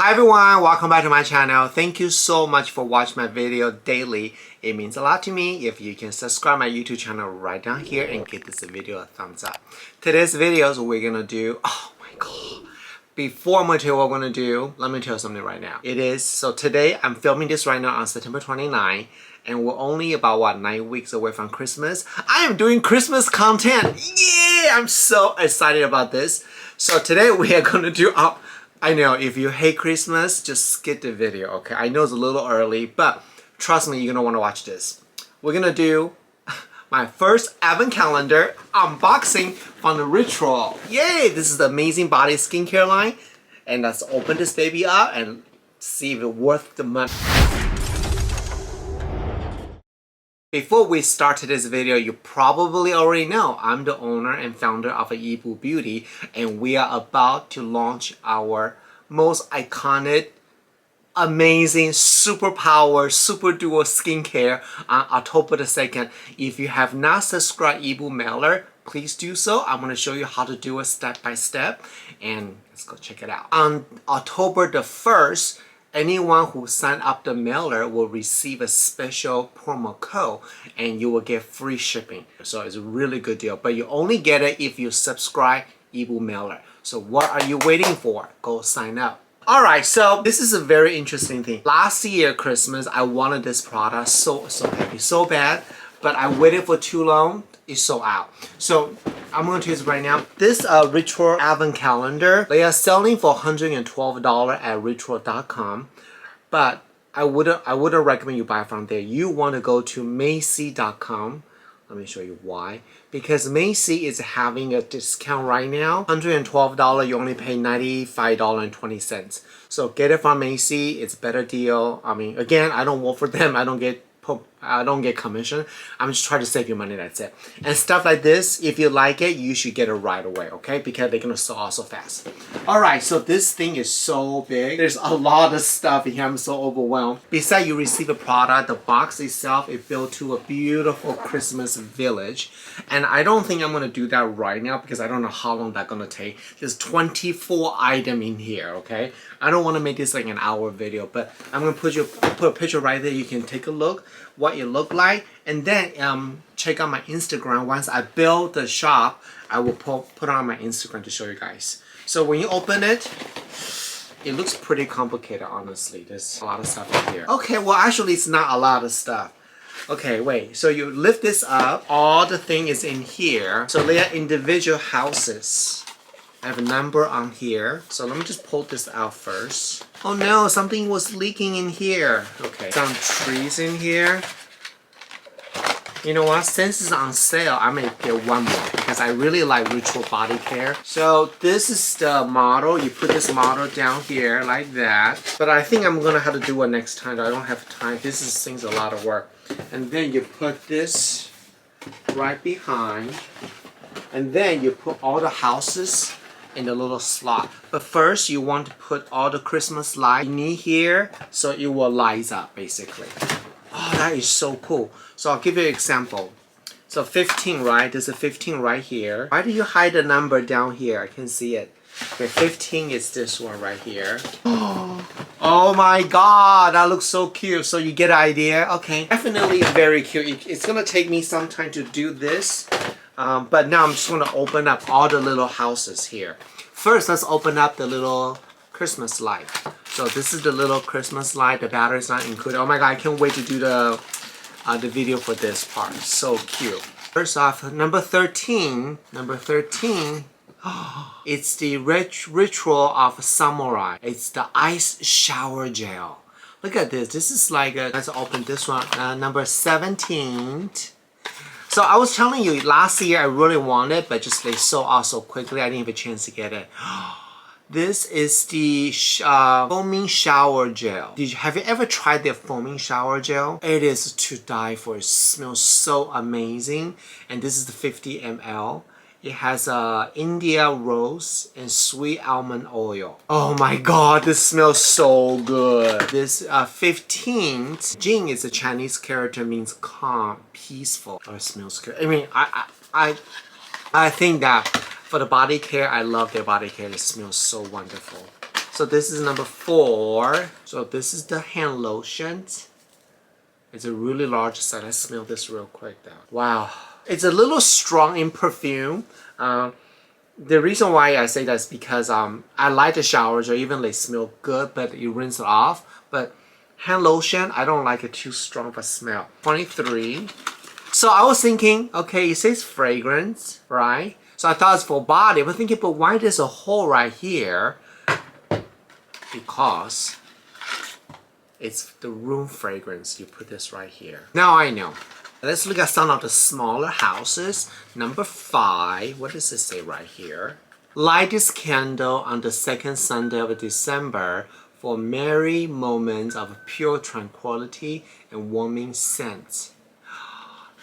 Hi everyone, welcome back to my channel. Thank you so much for watching my video daily. It means a lot to me if you can subscribe my YouTube channel right down here and give this video a thumbs up. Today's videos we're gonna do, oh my god. Before I'm gonna tell you what we're gonna do, let me tell you something right now. So today I'm filming this right now on September 29th and we're only about 9 weeks away from Christmas. I am doing Christmas content. Yeah, I'm so excited about this. So today we are gonna do I know, if you hate Christmas, just skip the video, okay? I know it's a little early, but trust me, you're gonna wanna watch this. We're gonna do my first advent calendar unboxing from the Ritual. Yay! This is the amazing body skincare line. And let's open this baby up and see if it's worth the money. Before we start today's video, you probably already know I'm the owner and founder of Yibu Beauty, and we are about to launch our most iconic, amazing, superpower, super duo skincare on October the 2nd. If you have not subscribed Yibu mailer, please do so. I'm going to show you how to do it step by step, and let's go check it out. On October the 1st, anyone who sign up the mailer will receive a special promo code and you will get free shipping. So it's a really good deal, but you only get it if you subscribe Yibu mailer. So what are you waiting for? Go sign up. Alright, so this is a very interesting thing. Last year Christmas, I wanted this product so heavy, so bad, but I waited for too long. It's sold out. So I'm going to use it right now. This Ritual Advent Calendar, they are selling for $112 at ritual.com, but I wouldn't recommend you buy from there. You want to go to Macys.com. Let me show you why. Because Macys is having a discount right now. $112, you only pay $95.20. So get it from Macys. It's a better deal. I mean, again, I don't work for them. I don't get commission. I'm just trying to save you money, that's it. And stuff like this, if you like it, you should get it right away, okay? Because they're gonna sell out so fast. Alright, so this thing is so big. There's a lot of stuff in here. I'm so overwhelmed. Besides you receive a product, the box itself is built to a beautiful Christmas village. And I don't think I'm gonna do that right now because I don't know how long that's gonna take. There's 24 items in here, okay? I don't want to make this like an hour video, but I'm gonna put a picture right there. You can take a look what it look like, and then check out my Instagram. Once I build the shop, I will put it on my Instagram to show you guys. So when you open it, it looks pretty complicated, honestly. There's a lot of stuff in here. Okay, well actually it's not a lot of stuff. Okay, wait, so you lift this up, all the thing is in here. So they are individual houses. I have a number on here. So let me just pull this out first. Oh no, something was leaking in here. Okay, some trees in here. You know what, since it's on sale, I may get one more because I really like Ritual body care. So this is the model. You put this model down here like that. But I think I'm gonna have to do it next time. I don't have time. This thing's a lot of work. And then you put this right behind. And then you put all the houses in the little slot. But first you want to put all the Christmas light in here so it will light up basically. Oh, that is so cool. So I'll give you an example. So 15, right? There's a 15 right here. Why do you hide the number down here? I can see it. Okay, 15 is this one right here. Oh my god, that looks so cute. So you get an idea? Okay, definitely very cute. It's gonna take me some time to do this. But now I'm just going to open up all the little houses here. First, let's open up the little Christmas light. So this is the little Christmas light. The battery's not included. Oh my god, I can't wait to do the video for this part. So cute. First off, number 13. Number 13. It's the Ritual of Samurai. It's the ice shower gel. Look at this. This is like a... Let's open this one. Number 17. So I was telling you, last year I really wanted, but just they sold out so quickly, I didn't have a chance to get it. This is the foaming shower gel. Have you ever tried their foaming shower gel? It is to die for. It smells so amazing. And this is the 50 ml. It has India rose and sweet almond oil. Oh my god, this smells so good. This 15th, Jing is a Chinese character, means calm, peaceful. Oh, it smells good. I mean, I think that for the body care, I love their body care. It smells so wonderful. So this is number 4. So this is the hand lotion. It's a really large size. Let's smell this real quick though. Wow. It's a little strong in perfume. The reason why I say that is because I like the showers or even they smell good, but you rinse it off. But hand lotion, I don't like it too strong of a smell. 23. So I was thinking, okay, it says fragrance, right? So I thought it's for body. But thinking, but why there's a hole right here? Because it's the room fragrance. You put this right here. Now I know. Let's look at some of the smaller houses. Number 5. What does it say right here? Light this candle on the second Sunday of December for merry moments of pure tranquility and warming scent.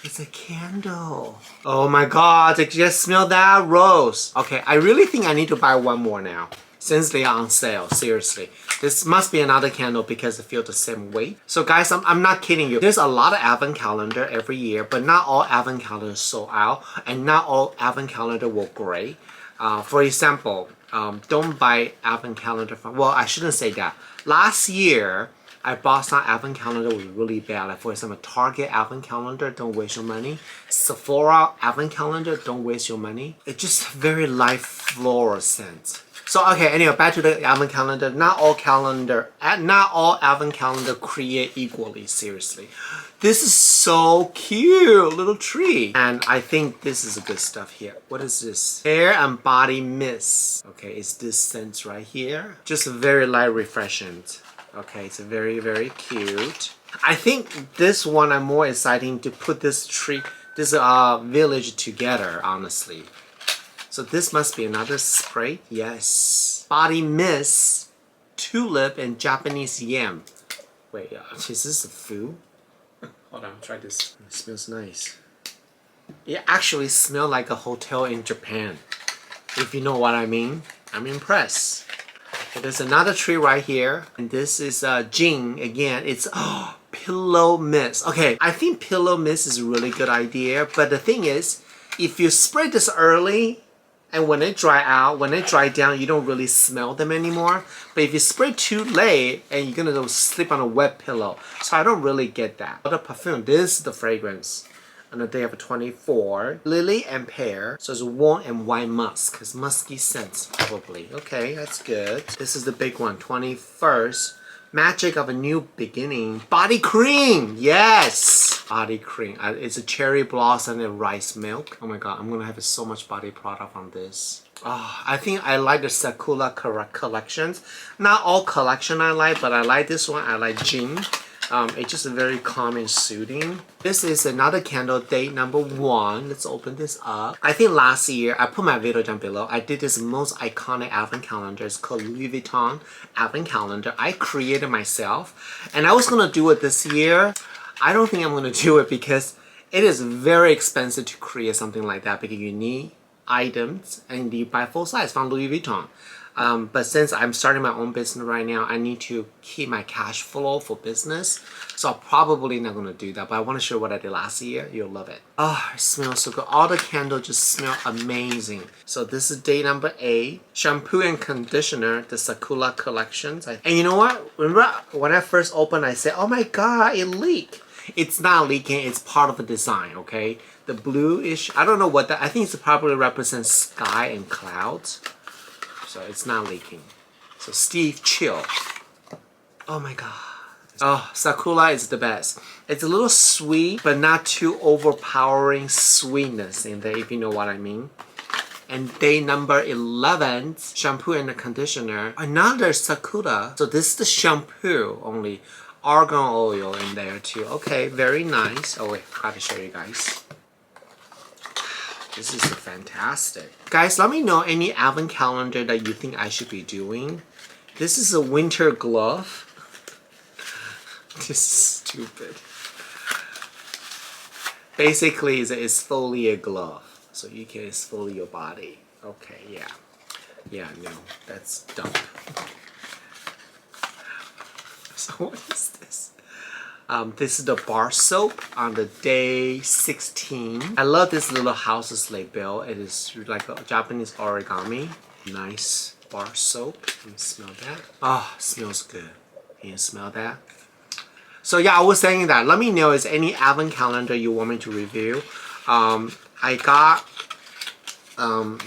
It's a candle. Oh my god, did you just smell that? Rose. Okay, I really think I need to buy one more now. Since they are on sale, seriously. This must be another candle because it feels the same weight. So guys, I'm not kidding you. There's a lot of advent calendar every year, but not all advent calendars sold out, and not all advent calendar will great. For example, don't buy advent calendar from, well, I shouldn't say that. Last year, I bought some advent calendar was really bad. Like for example, Target advent calendar, don't waste your money. Sephora advent calendar, don't waste your money. It's just very light floral scent. So okay, anyway, back to the advent calendar. Not all advent calendar create equally. Seriously, this is so cute, little tree, and I think this is a good stuff here. What is this? Hair and body mist. Okay, it's this scent right here. Just very light, refreshing. Okay, it's very, very cute. I think this one I'm more excited to put this village together, honestly. So this must be another spray. Yes. Body mist, tulip, and Japanese yam. Wait, is this a food? Hold on, try this. It smells nice. It actually smells like a hotel in Japan. If you know what I mean. I'm impressed. Okay, there's another tree right here. And this is Jing. Again, it's pillow mist. Okay, I think pillow mist is a really good idea. But the thing is, if you spray this early, and when they dry down, you don't really smell them anymore. But if you spray too late, and you're gonna sleep on a wet pillow. So I don't really get that. The perfume, this is the fragrance. On the day of 24, lily and pear. So it's warm and white musk. It's musky scents, probably. Okay, that's good. This is the big one, 21st. Magic of a new beginning. Body cream! Yes! Body cream. It's a cherry blossom and rice milk. Oh my god, I'm gonna have so much body product on this. Oh, I think I like the Sakura collections. Not all collection I like, but I like this one. I like Jing. It's just very calm and soothing. This is another candle, date number 1. Let's open this up. I think last year, I put my video down below. I did this most iconic advent calendar. It's called Louis Vuitton advent calendar. I created myself. And I was going to do it this year. I don't think I'm going to do it because it is very expensive to create something like that because you need items and you buy full size from Louis Vuitton. But since I'm starting my own business right now, I need to keep my cash flow for business. So I'm probably not going to do that. But I want to show you what I did last year. You'll love it. Oh, it smells so good. All the candles just smell amazing. So this is day number 8. Shampoo and conditioner, the Sakura collections. And you know what? Remember when I first opened, I said, oh my god, it leaked. It's not leaking. It's part of the design, okay? The bluish, I don't know what that, I think it probably represents sky and clouds. So it's not leaking. So Steve, chill. Oh my god. Oh, Sakura is the best. It's a little sweet, but not too overpowering sweetness in there, if you know what I mean. And day number 11, shampoo and conditioner. Another Sakura. So this is the shampoo only. Argan oil in there too. Okay, very nice. Oh wait, gotta show you guys. This is fantastic. Guys, let me know any advent calendar that you think I should be doing. This is a winter glove. This is stupid. Basically, it's exfoliate a glove. So you can exfoliate your body. Okay, yeah. Yeah, no, that's dumb. So what is this? This is the bar soap on the day 16. I love this little house sleigh bell. It is like a Japanese origami. Nice. bar soap. Let me smell that. Oh, smells good. Can you smell that? So yeah, I was saying that. Let me know is any advent calendar you want me to review. I got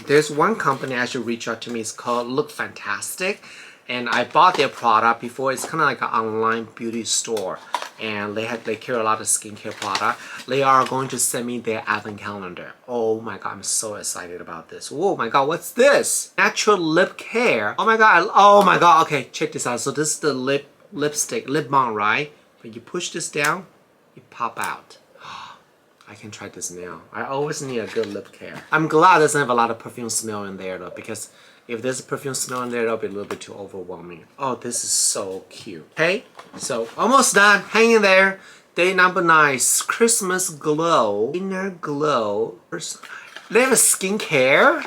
there's one company actually reached out to me. It's called Look Fantastic, and I bought their product before. It's kind of like an online beauty store, and they carry a lot of skincare product. They are going to send me their advent calendar. Oh my god, I'm so excited about this. Oh my god, what's this? Natural lip care. Oh my god. Oh my god. Okay, check this out. So this is the lip balm, right? When you push this down, it pop out. I can try this now. I always need a good lip care. I'm glad it doesn't have a lot of perfume smell in there though, because if there's a perfume smell in there, that'll be a little bit too overwhelming. Oh, this is so cute. Okay, so almost done. Hang in there. Day number 9, Christmas glow, inner glow. They have a skincare?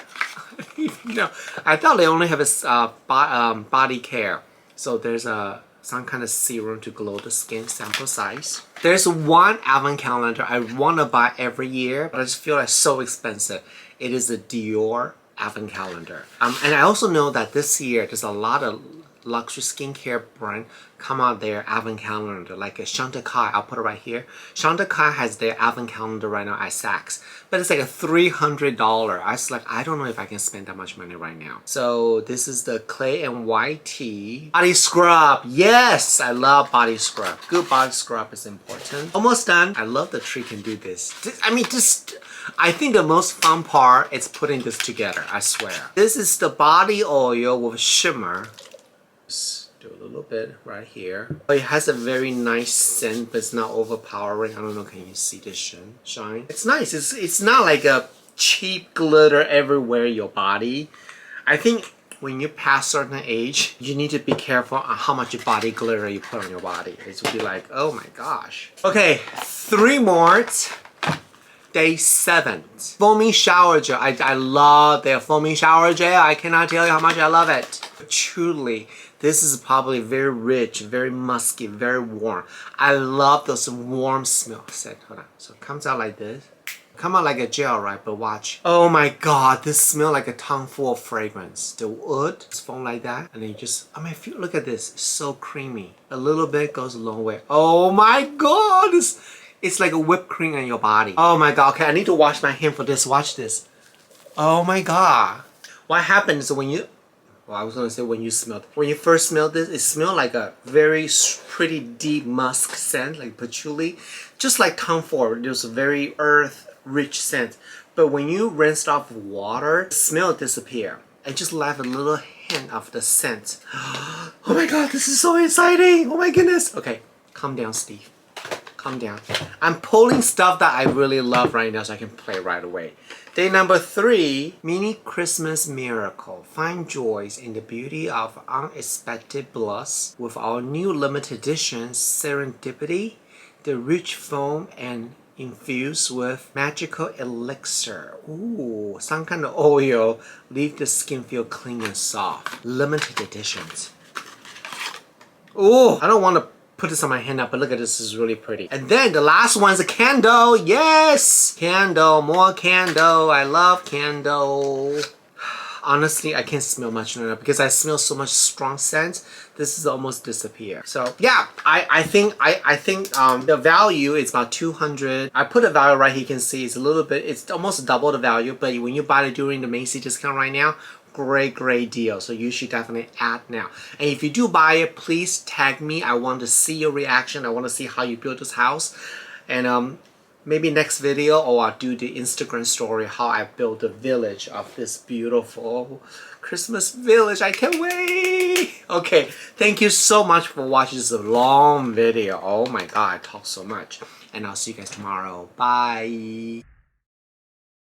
No, I thought they only have a body care. So there's some kind of serum to glow the skin, sample size. There's one advent calendar I want to buy every year, but I just feel like it's so expensive. It is a Dior advent calendar. And I also know that this year there's a lot of luxury skincare brand come out their advent calendar, like a Chantecaille. I'll put it right here. Chantecaille has their advent calendar right now at Saks, but it's like a $300. I was like, I don't know if I can spend that much money right now. So this is the Clay and YT body scrub. Yes, I love body scrub. Good body scrub is important. Almost done. I love that Tree can do this. I think the most fun part is putting this together, I swear. This is the body oil with shimmer. Just do a little bit right here. It has a very nice scent, but it's not overpowering. I don't know, can you see this shine? It's nice. It's not like a cheap glitter everywhere your body. I think when you pass a certain age, you need to be careful on how much body glitter you put on your body. It will be like, oh my gosh. Okay, 3 more. Day 7. Foaming shower gel. I love their foaming shower gel. I cannot tell you how much I love it. Truly, this is probably very rich, very musky, very warm. I love those warm smells. Hold on. So it comes out like this. Come out like a gel, right? But watch. Oh my god, this smells like a tongue full of fragrance. The wood is foam like that. And then you just, I mean, look at this. It's so creamy. A little bit goes a long way. Oh my god. It's like a whipped cream on your body. Oh my god. Okay, I need to wash my hand for this. Watch this. Oh my god. What happens when you... Well, I was going to say when you first smell this, it smells like a very pretty deep musk scent, like patchouli. Just like Tom Ford, there's a very earth-rich scent. But when you rinse it off with water, the smell disappears. And just left a little hint of the scent. Oh my god, this is so exciting! Oh my goodness! Okay, calm down, Steve. Calm down. I'm pulling stuff that I really love right now so I can play right away. Day number 3, Mini Christmas Miracle. Find joys in the beauty of unexpected blush with our new limited edition Serendipity, the rich foam and infused with magical elixir. Ooh, some kind of oil. Leave the skin feel clean and soft. Limited editions. Ooh, I don't want to put this on my hand now, but look at this, is really pretty. And then the last one's a candle. Yes! Candle, more candle. I love candle. Honestly, I can't smell much right now because I smell so much strong scent. This is almost disappear. So yeah, I think the value is about 200. I put a value right here. You can see it's a little bit. It's almost double the value. But when you buy it during the Macys discount right now, great deal. So you should definitely add now. And if you do buy it, please tag me. I want to see your reaction. I want to see how you build this house. And maybe next video, or I'll do the Instagram story how I built the village of this beautiful Christmas village. I can't wait. Okay, thank you so much for watching this long video. Oh my god, I talk so much. And I'll see you guys tomorrow. Bye.